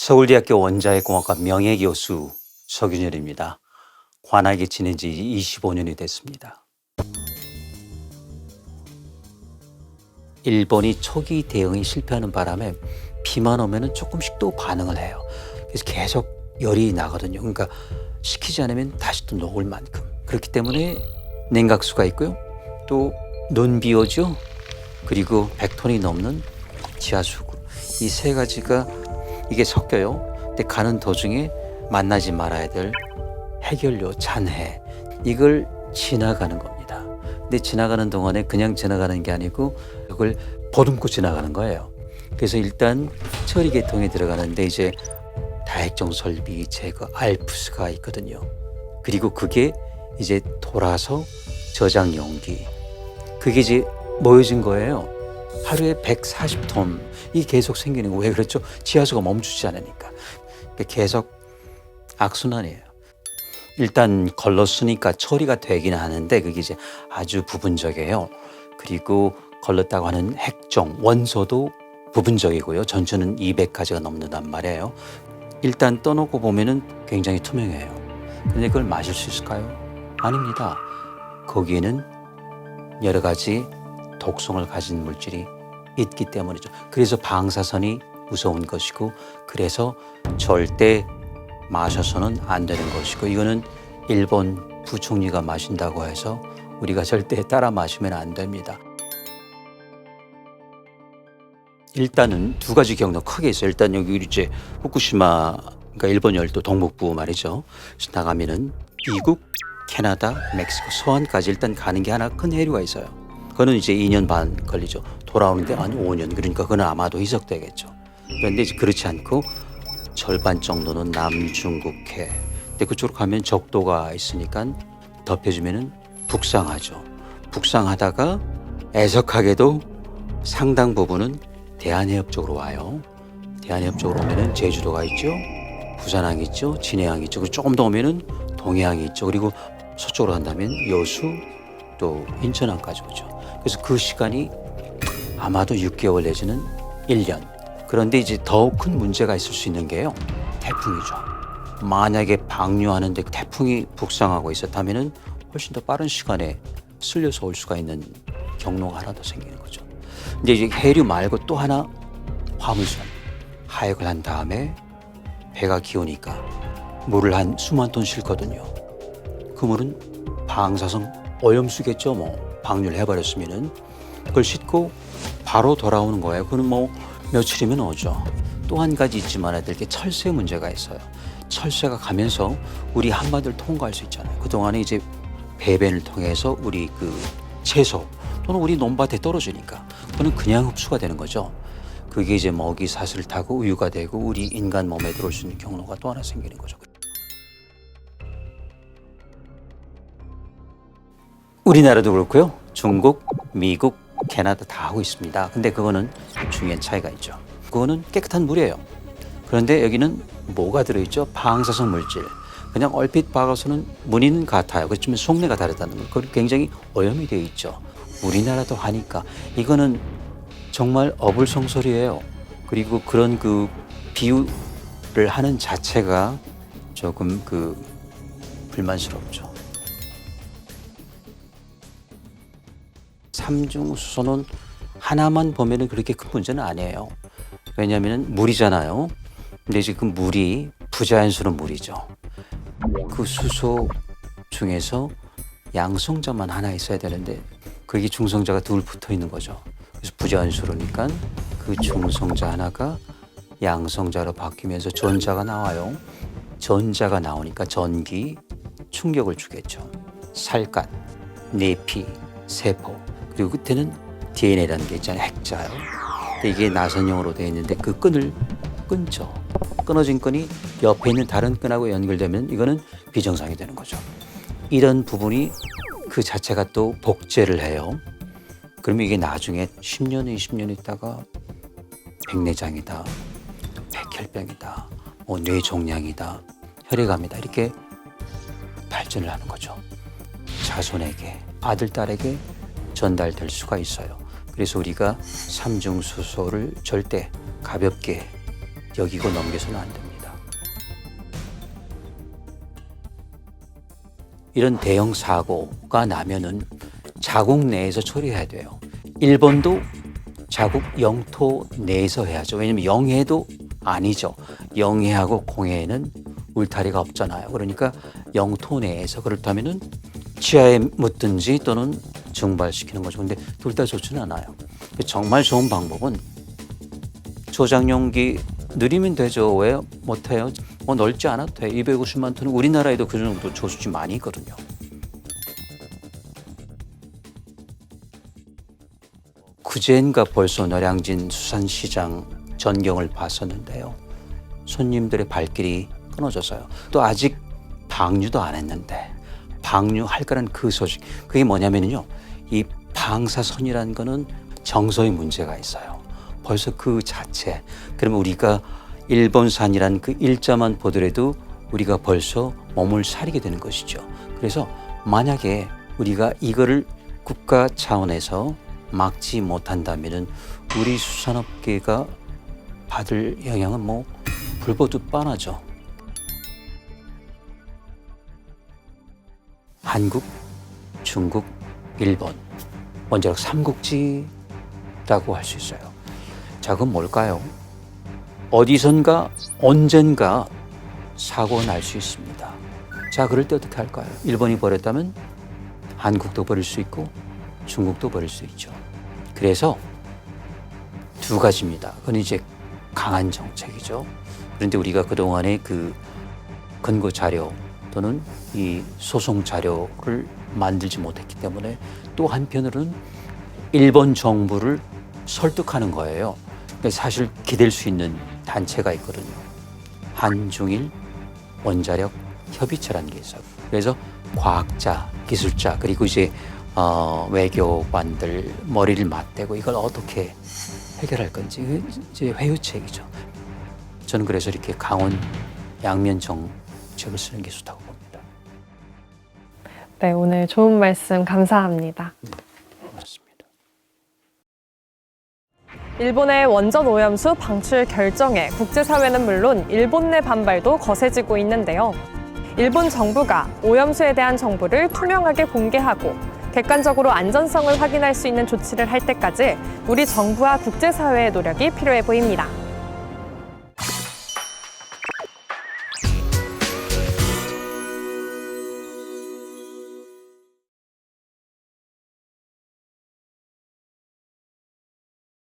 서울대학교 원자핵공학과 명예교수 서균열입니다. 관악에 지낸 지 25년이 됐습니다. 일본이 초기 대응이 실패하는 바람에 비만 오면 조금씩 또 반응을 해요. 그래서 계속 열이 나거든요. 그러니까 식히지 않으면 다시 또 녹을 만큼. 그렇기 때문에 냉각수가 있고요. 또 눈 비 오죠. 그리고 100톤이 넘는 지하수구. 이 세 가지가 이게 섞여요. 근데 가는 도중에 만나지 말아야 될 해결료 잔해, 이걸 지나가는 겁니다. 근데 지나가는 동안에 그냥 지나가는 게 아니고 이걸 보듬고 지나가는 거예요. 그래서 일단 처리 계통에 들어가는데 이제 다핵종 설비 제거 알프스가 있거든요. 그리고 그게 이제 돌아서 저장 용기, 그게 이제 모여진 거예요. 하루에 140톤 이 계속 생기는 거. 왜 그렇죠? 지하수가 멈추지 않으니까. 계속 악순환이에요. 일단 걸렀으니까 처리가 되긴 하는데 그게 이제 아주 부분적이에요. 그리고 걸렀다고 하는 핵종 원소도 부분적이고요. 전체는 200가지가 넘는단 말이에요. 일단 떠놓고 보면은 굉장히 투명해요. 근데 그걸 마실 수 있을까요? 아닙니다. 거기에는 여러 가지 독성을 가진 물질이 있기 때문이죠. 그래서 방사선이 무서운 것이고, 그래서 절대 마셔서는 안 되는 것이고, 이거는 일본 부총리가 마신다고 해서 우리가 절대 따라 마시면 안 됩니다. 일단은 두 가지 경로 크게 있어요. 일단 여기 이제 후쿠시마, 그러니까 일본 열도 동북부 말이죠. 그래서 나가면은 미국, 캐나다, 멕시코, 서안까지 일단 가는 게 하나 큰 해류가 있어요. 그거는 이제 2년 반 걸리죠. 돌아오는데 한 5년. 그러니까 그건 아마도 희석되겠죠. 그런데 이제 그렇지 않고 절반 정도는 남중국해. 근데 그쪽으로 가면 적도가 있으니까 덮여주면은 북상하죠. 북상하다가 애석하게도 상당 부분은 대한해협 쪽으로 와요. 대한해협 쪽으로 오면은 제주도가 있죠. 부산항이 있죠. 진해항이 있죠. 그리고 조금 더 오면은 동해항이 있죠. 그리고 서쪽으로 간다면 여수, 또 인천항까지 오죠. 그래서 그 시간이 아마도 6개월 내지는 1년. 그런데 이제 더 큰 문제가 있을 수 있는 게요, 태풍이죠. 만약에 방류하는데 태풍이 북상하고 있었다면은 훨씬 더 빠른 시간에 쓸려서 올 수가 있는 경로가 하나 더 생기는 거죠. 근데 이제 해류 말고 또 하나 화물선. 하역을 한 다음에 배가 기우니까 물을 한 수만 톤 싣거든요. 그 물은 방사성 오염수겠죠. 방류를 해버렸으면은 그걸 싣고 바로 돌아오는 거예요. 그건 며칠이면 오죠. 또 한 가지 잊지 말아야 될 게 철새 문제가 있어요. 철새가 가면서 우리 한반도를 통과할 수 있잖아요. 그동안에 이제 배변을 통해서 우리 그 채소 또는 우리 논밭에 떨어지니까 그거는 그냥 흡수가 되는 거죠. 그게 이제 먹이 사슬을 타고 우유가 되고 우리 인간 몸에 들어올 수 있는 경로가 또 하나 생기는 거죠. 우리나라도 그렇고요. 중국, 미국, 캐나다 다 하고 있습니다. 근데 그거는 중요한 차이가 있죠. 그거는 깨끗한 물이에요. 그런데 여기는 뭐가 들어있죠? 방사성 물질. 그냥 얼핏 봐서는 무늬는 같아요. 그렇지만 속내가 다르다는 거. 그건 굉장히 오염이 되어 있죠. 우리나라도 하니까 이거는 정말 어불성설이에요. 그리고 그런 그 비유를 하는 자체가 조금 불만스럽죠. 삼중수소는 하나만 보면은 그렇게 큰 문제는 아니에요. 왜냐하면 물이잖아요. 근데 지금 물이 부자연스러운 물이죠. 그 수소 중에서 양성자만 하나 있어야 되는데 그게 중성자가 둘 붙어 있는 거죠. 그래서 부자연스러우니까 그 중성자 하나가 양성자로 바뀌면서 전자가 나와요. 전자가 나오니까 전기, 충격을 주겠죠. 살갗, 내피, 세포, 그리고 끝에는 DNA라는 게 있잖아요. 핵자요. 이게 나선형으로 되어 있는데 그 끈을 끊죠. 끊어진 끈이 옆에 있는 다른 끈하고 연결되면 이거는 비정상이 되는 거죠. 이런 부분이 그 자체가 또 복제를 해요. 그러면 이게 나중에 10년, 20년 있다가 백내장이다, 백혈병이다, 뇌종양이다, 혈액암이다, 이렇게 발전을 하는 거죠. 자손에게, 아들, 딸에게 전달될 수가 있어요. 그래서 우리가 삼중수소를 절대 가볍게 여기고 넘겨서는 안 됩니다. 이런 대형 사고가 나면은 자국 내에서 처리해야 돼요. 일본도 자국 영토 내에서 해야죠. 왜냐하면 영해도 아니죠. 영해하고 공해에는 울타리가 없잖아요. 그러니까 영토 내에서 그렇다면은 지하에 묻든지 또는 증발시키는 거죠. 근데 둘 다 좋지는 않아요. 정말 좋은 방법은 조작용기 느리면 되죠. 왜 못해요? 넓지 않아도 돼. 250만 톤은 우리나라에도 그 정도 저수지 많이 있거든요. 그제인가 벌써 노량진 수산시장 전경을 봤었는데요. 손님들의 발길이 끊어져서요. 또 아직 방류도 안 했는데 방류할 거란 그 소식. 그게 뭐냐면요. 이 방사선이라는 거는 정서의 문제가 있어요. 벌써 그 자체. 그러면 우리가 일본산이란 그 일자만 보더라도 우리가 벌써 몸을 사리게 되는 것이죠. 그래서 만약에 우리가 이거를 국가 차원에서 막지 못한다면은 우리 수산업계가 받을 영향은 뭐 불보듯 뻔하죠. 한국, 중국, 일본 원자력 삼국지라고 할 수 있어요. 자, 그건 뭘까요? 어디선가 언젠가 사고가 날 수 있습니다. 자, 그럴 때 어떻게 할까요? 일본이 버렸다면 한국도 버릴 수 있고 중국도 버릴 수 있죠. 그래서 두 가지입니다. 그건 이제 강한 정책이죠. 그런데 우리가 그동안에 그 근거 자료 또는 이 소송 자료를 만들지 못했기 때문에 또 한편으로는 일본 정부를 설득하는 거예요. 사실 기댈 수 있는 단체가 있거든요. 한중일 원자력 협의체라는 게 있어요. 그래서 과학자, 기술자 그리고 이제 외교관들 머리를 맞대고 이걸 어떻게 해결할 건지 이제 회유책이죠. 저는 그래서 이렇게 강원 양면 정책을 쓰는 게 좋다고 봅니다. 네, 오늘 좋은 말씀 감사합니다. 네, 고맙습니다. 일본의 원전 오염수 방출 결정에 국제사회는 물론 일본 내 반발도 거세지고 있는데요. 일본 정부가 오염수에 대한 정보를 투명하게 공개하고 객관적으로 안전성을 확인할 수 있는 조치를 할 때까지 우리 정부와 국제사회의 노력이 필요해 보입니다.